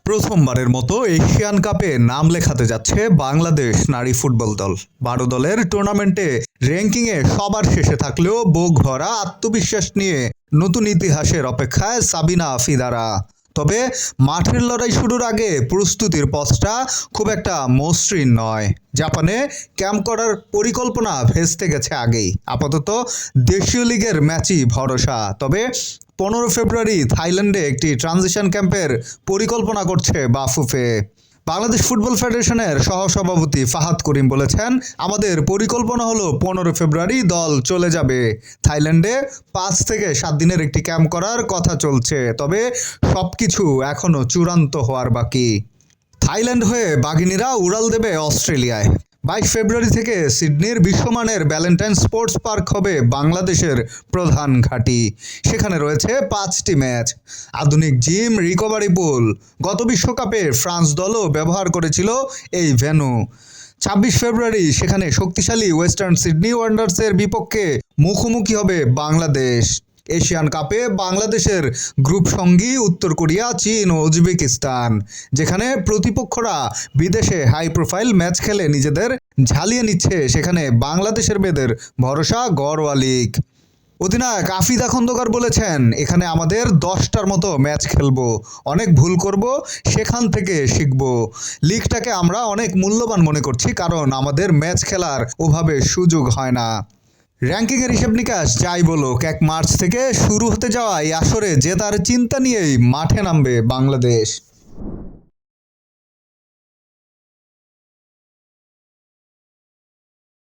প্রথমবারের মতো এশিয়ান কাপে নাম লেখাতে যাচ্ছে বাংলাদেশ নারী ফুটবল দল। 12 দলের টুর্নামেন্টে র্যাঙ্কিংয়ে সবার শেষে থাকলেও বুক ভরা আত্মবিশ্বাস নিয়ে নতুন ইতিহাসের অপেক্ষায় সাবিনা আফিদারা। তবে মাঠের লড়াই শুরুর আগে প্রস্তুতির পথটা খুব একটা মসৃণ নয়। জাপানে ক্যাম্প করার পরিকল্পনা ভেস্তে গেছে আগেই। আপাতত দেশীয় লিগের ম্যাচই ভরসা। তবে 15 ফেব্রুয়ারি থাইল্যান্ডে একটি ট্রানজিশন ক্যাম্পের পরিকল্পনা করছে বাফুফে। বাংলাদেশ ফুটবল ফেডারেশনের সহসভাপতি ফাহাদ করিম বলেছেন, আমাদের পরিকল্পনা হলো 15 ফেব্রুয়ারি দল চলে যাবে থাইল্যান্ডে। 5 থেকে 7 দিনের একটি ক্যাম্প করার কথা চলছে, তবে সবকিছু এখনও চূড়ান্ত হওয়ার বাকি। থাইল্যান্ড হয়ে বাঘিনীরা উড়াল দেবে অস্ট্রেলিয়ায়। 22 ফেব্রুয়ারি থেকে সিডনির বিশ্বমানের ভ্যালেন্টাইন স্পোর্টস পার্ক হবে বাংলাদেশের প্রধান ঘাঁটি। সেখানে রয়েছে 5টি ম্যাচ, আধুনিক জিম, রিকভারি পুল। গত বিশ্বকাপে ফ্রান্স দলও ব্যবহার করেছিল এই ভেন্যু। 26 ফেব্রুয়ারি সেখানে শক্তিশালী ওয়েস্টার্ন সিডনি ওয়ান্ডার্সের বিপক্ষে মুখোমুখি হবে বাংলাদেশ। এশিয়ান কাপে বাংলাদেশের গ্রুপ সঙ্গী উত্তর কোরিয়া, চীন ও উজবেকিস্তান, যেখানে প্রতিপক্ষরা বিদেশে হাই প্রোফাইল ম্যাচ খেলে নিজেদের ঝালিয়ে নিচ্ছে, সেখানে বাংলাদেশের মেয়েদের ভরসা গড়ওয়া লিগ। অধিনায়ক আফিদা খন্দকার বলেছেন, এখানে আমাদের 10টার মতো ম্যাচ খেলবো, অনেক ভুল করব, সেখান থেকে শিখব। লিগটাকে আমরা অনেক মূল্যবান মনে করছি, কারণ আমাদের ম্যাচ খেলার ওভাবে সুযোগ হয় না। র্যাঙ্কিংয়ের হিসেব নিকাশ যাই বলুক, 1 মার্চ থেকে শুরু হতে যাওয়া এই আসরে জেতার চিন্তা নিয়েই মাঠে নামবে বাংলাদেশ।